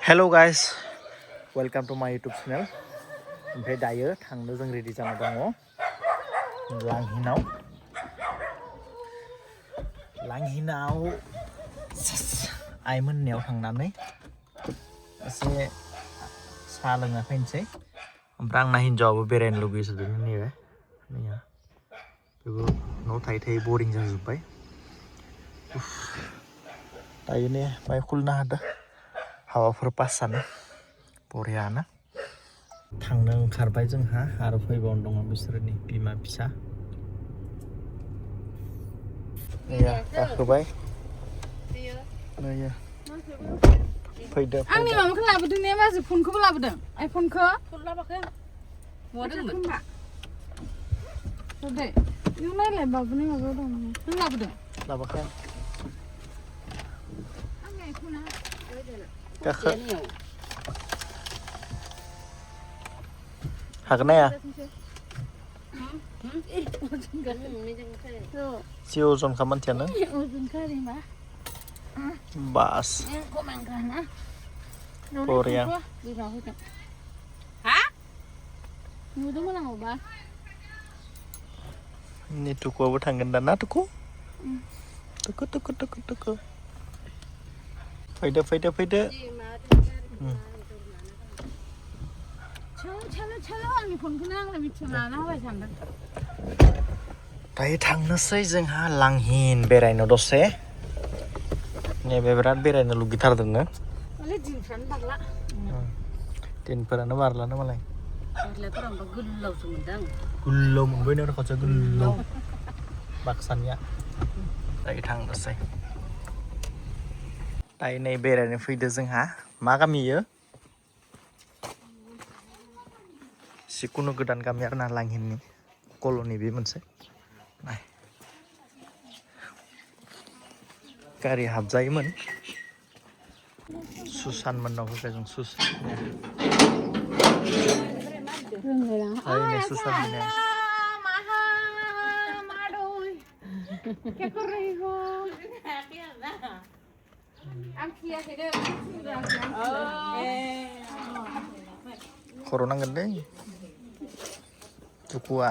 Hello guys, welcome to my YouTube channel. ओमफ्राय दायो थांनो जों रेडि जाना दङ लांहिनाव आइमोननियाव थांनानै एसे साहा लोंना फैनोसै ओमफ्राय आंना हिन्जावाबो बेरायनो लुगैसोदों नैबे बेबो न'आव थायै थायै बरिं जाजोब्बाय दायो नै बाय खुलिना होदो हावाफोर पास जानो बरियाना थांनो ओंखारबाय जोंहा आरो फैबावनो दङ बिसोरनि बिमा फिसा गाखोबाय फैदो आंनि माबाखौ लाबोदों ने बाजै फनखौबो लाबोदों आइफनखौ फन लाबोखै बहा दंमोन दे नों नायलाय बाबुनि माबायाव दं नों लाबोदों लाबोखै आंनि आइफना गाखो हागोन ना हाया जि अजनखा मानसियानो बास बरिया निथुकुआबो थांगोन दा ना तुकु फैदो आंनि फनखौनो आंनो मिथिना लाना होबाय सानदों दायो थांनोसै जोंहा लांहिन बेरायनो दसे नैबे बिराद बेरायनो लुगैथारदोंनो दिनफ्रानो बारला दिनफोरानो बारलानो मालाय बारलायफोरा होमबा गोलावसो मोनदों गोलाव मोनबाय नों खनसे गोलाव बाक्सानिया दायो थांनोसै दायो नै बेरायनो फैदो जोंहा मा गामि इयो जिकुनु गोदान गामि आरो ना लांहिननि कल'नि बे मोनसे नाय गारि हाबजायोमोन सुसान मोननाव फैबाय जों सुसान खर' नांगोन दै तुकुआ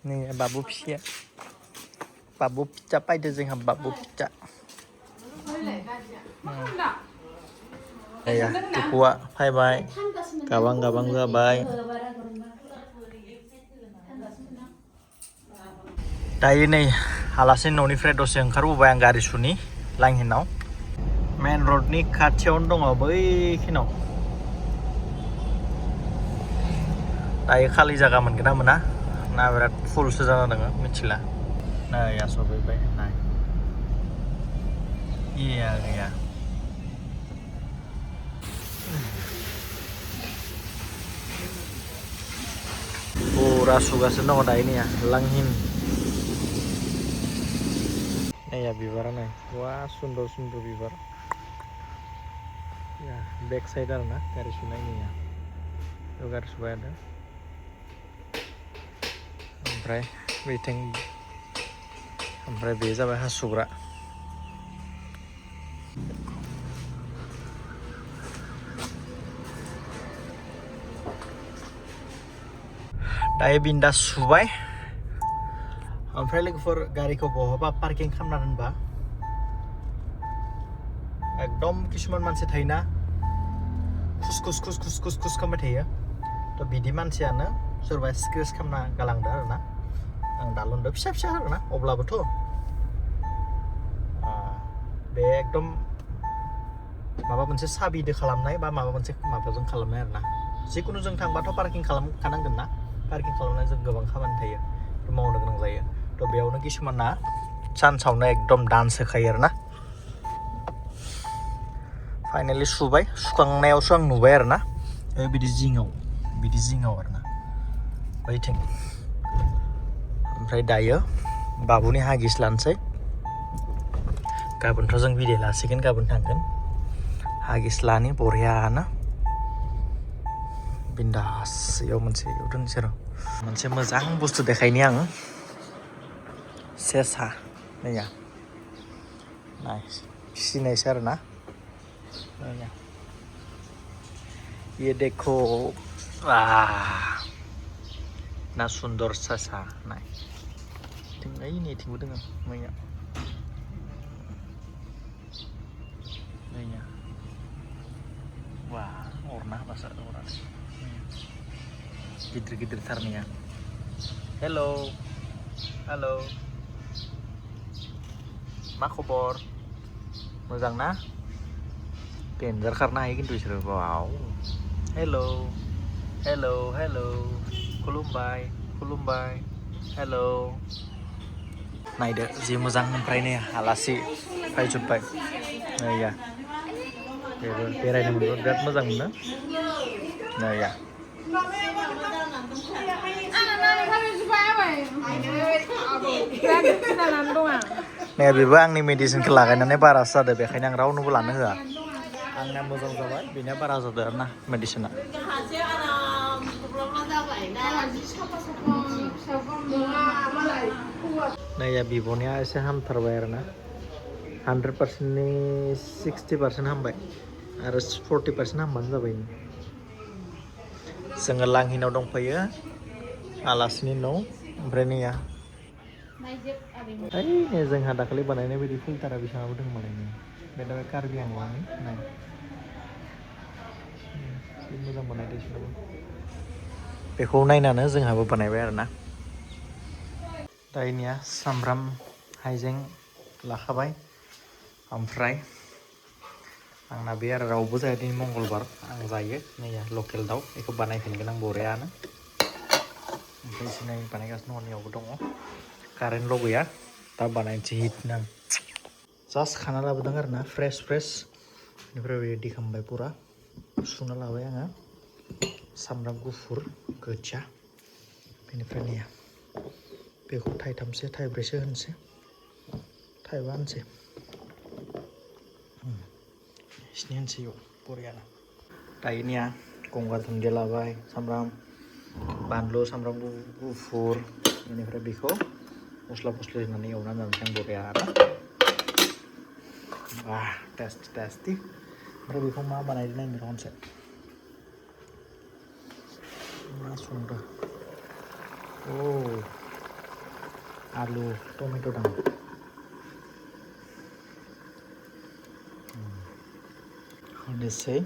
नै बाबु फिसाया बाबु फिसा पाइदो जोंहा बाबु फिसा तुकुआ फैबाय गाबां जाबाय दायो नै आलासि न'निफ्राय दसे ओंखारबोबाय आं गारि सुनि लांहिनाव मेन रडनि खाथियावनो दङ बैखिनाव दायो खालि जागा मोनगोन ना मोना ना बिराद फुलसो जाना दङ मिथिला नै सफैबाय नाय गैया फुरा सुगासिनो दङ दायो नैया लांहिन नैया बिबारा नाय वा सुन्दर बिबार बेक साइड आरो ना गारि सुनाय नैया गारि सुबाय आरो ओमफ्राय बेथिं ओमफ्राय बे जाबाय हासुग्रा दायो बिन्दा सुबाय ओमफ्राय लोगोफोर गारिखौ बहाबा पार्किं खालामना दोनबा एकदम किसुमान मानसि थायोना खुस खालामबाय थायो थ' बिदि मानसियानो सोरबा स्क्रेच खालामना गालांदो आरोना आं दालुनदो फिसा आरोना अब्लाबोथ' बे एकदम माबा मोनसे साबिदो खालामनाय बा माबा मोनसे माबाजों खालामनाय आरोना जिकुनु जों थांबाथ' पार्किं खालामखानांगोन ना पार्किं खालामनाय जों गोबां खामानि थायो मावनो गोनां जायो थ' बेयावनो किसुमाना चान्सआवनो एकदम डान्स होखायो आरोना फाइनालि सुबाय सुखांनायावसो आं नुबाय आरोना बिदि जिङाव आरोना बैथिं ओमफ्राय दायो बाबुनि हागिस लानोसै गाबोनथ' जों बिदाय लासिगोन गाबोन थांगोन हागिस लानि बरियाना बिन्दास इयाव मोनसे दोनसै र' मोनसे मोजां बुस्थु देखायनि आं सेसा नैया नाइस फिसिनायसो आरोना नैया ये देखो ना सुंदर सासा नाय थिं ओइ नैथिंबो दोङो मैया नैया वा अरना होबासो अरानो गिदिर गिदिर थारनिया हेलौ हेलौ मा खबर मोजां ना डेन्जार खारनो हायो खिन्थु बिसोरो वाव हेलौ हेलौ हेलौ खुलुमबाय खुलुमबाय हेलौ नायदो जि मोजां ओमफ्राय नै आलासि फैजोब्बाय नैया बेबो बेरायनो मोनबा बिराद मोजां मोनो नैया नै बेबो आंनि मेडिसिनखौ लागायनानै बारासो जादों बेखायनो आं रावनोबो लानो होआ आंना मोजां जाबाय बेनिया बारा जादों आरोना मेडिसिना नैया बिब'निया एसे हामथारबाय आरोना 100%नि 60% हामबाय आरो 40% हामबानो जाबाय जोङो लांहिनाव दंफैयो आलासिनि न' ओमफ्राय नैया ओइ जोंहा दाखालि बानायनाय बायदि फिल्टारा बेसेबांबो दं मालाय बे दा कार्बि आंलंनि नाय जि मोजां बानायदों बिसोरबो बेखौ नायनानै जोंहाबो बानायबाय आरोना दानिया सामब्राम हाइजें लाखाबाय ओमफ्राय आंना बे आरो रावबो जाया दिनै मंगलबार आं जायो नैया लकेल दाउ बेखौ बानायफिनगोन आं बरियानो ओमफ्राय सिनै बानायगासिनो हरनियावबो दङ कारेन्टल' गैया दा बानायनोसै हिटनो आं जास्ट खाना लाबोदों आरोना फ्रेस बेनिफ्राय रेडि खालामबाय पुरा सुना लाबाय आङो सामब्राम गुफुर गोजा बेनिफ्राय नैया बेखौ थाइथामसो थाइब्रैसो होनोसै थाइबा होनसै स्नि होनसै इयाव बरियानो दायोनिया गंगार दुन्दिया लाबाय सामब्राम बानलु सामब्राम गुफुर बेनिफ्राय बेखौ मस्ला होनानै एवनानै जानोसै आं बरियानो वाह टेस्टि ओमफ्राय बेखौ मा बानायदों नायनो र' खनसे मा संदों आलु टमेट' दां होनोसै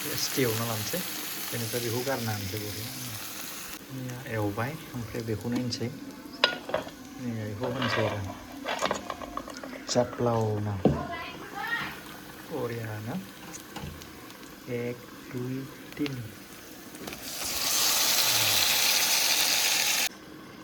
टेस्टि एवना लानोसै बेनिफ्राय बेखौ गारना होनोसै बरिया एवबाय ओमफ्राय बेखौ नायनोसै बेखौ होनोसै आरो जाब्लावना बरियानो 1 2 3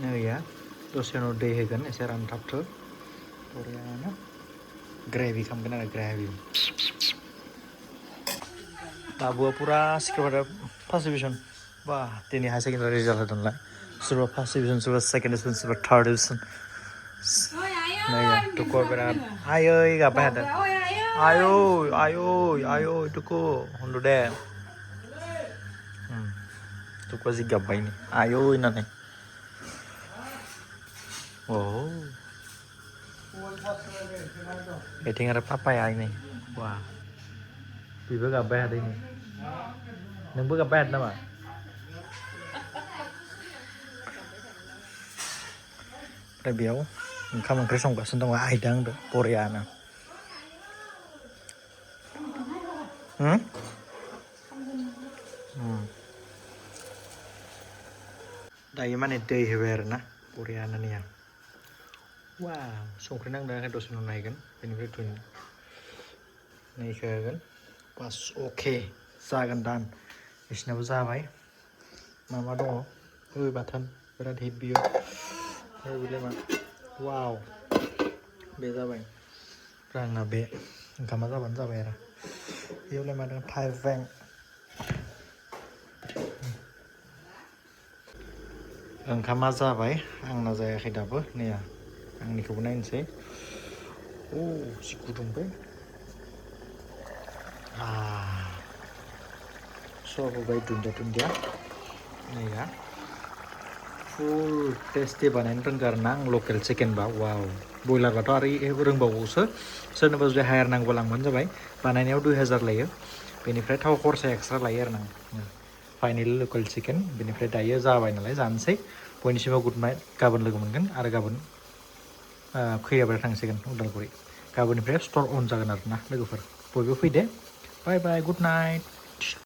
नैया दसे उनाव दै होगोन एसे रानथाबथो बरियानो ग्रेभि खालामगोन आरो ग्रेभि बाबुआ पुरा सिखारबाय फार्स्ट डिभिजन बा दिनै हायार सेकेन्डारि रिजाल्ट होदोंलाय सोरबा फार्स्ट डिभिजन सोरबा सेकेन्ड डिभिजन सोरबा थार्ड डिभिजन नैया टुकुआ बिराद आयै गाबबाय थादों आयै टुकु उन्दु दे टुकुआ जि गाबबाय नै आयै होननानै बेथिं आरो पापाया नै वा बेबो गाबबाय थादों नै नोंबो गाबबाय थादों नामा ओमफ्राय बेयाव ओंखाम ओंख्रि संगासिनो दङ आइदा आंदो बरियानो दायो माने दै होबाय आरोना बरियानो नैया वा संख्रि नांदों दसे उनाव नायगोन बेनिफ्राय नैखौ होगोन बास अके जागोन दान बिसिनाबो जाबाय मा दङ बाथोन बिराद हिट बियो बेलाय मा वाव बे जाबाय ओमफ्राय आंना बे ओंखामा जाबानो जाबाय आरो बेयावलाय मा दं थाइबें ओंखामा जाबाय आंना जायाखै दाबो नै आंनिखौबो नायनोसै जि गुदुंबो सब होबाय दुन्दिया नै फुल टेस्टि बानायनो रोंगौ आरो ना आं लकेल चिकेनबा वाव बयलारबाथ' आरो रोंबावगौसो सोरनोबा जुदि हायार नांगौबा लांबानो जाबाय बानायनायाव 2000 लायो बेनिफ्राय थाव खरसा एक्सट्रा लायो आरो ना फाइनेलि लकेल चिकेन बेनिफ्राय दायो जाबाय नालाय जानोसै बयनिसिमबो गुड नाइट गाबोन लोगो मोनगोन आरो गाबोन खैयाबार थांसिगोन उदालगुरि गाबोननिफ्राय स्ट'र अन जागोन आरो ना लोगोफोर बयबो फैदो बाय बाय गुड नाइट